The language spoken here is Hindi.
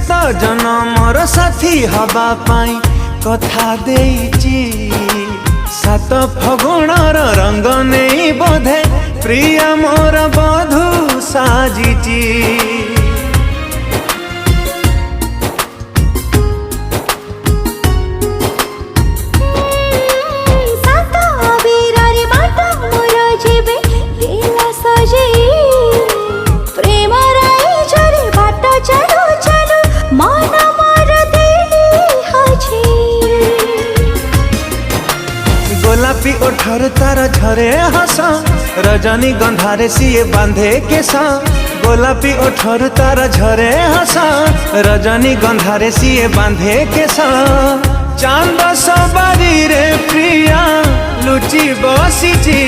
सात जनमर साथी हवा पाई कथा देइची सात फगुणर रंग नहीं बोधे प्रिय मोर बधू साजिची। गोलापी ओठर तार झरे हस रजनी गंधारे सिए बांधे केस। गोलापी ओठर तार झरे हस रजनी गंधारे सिए बांधे केस। चांद सवारी रे प्रिया लुचि बसिची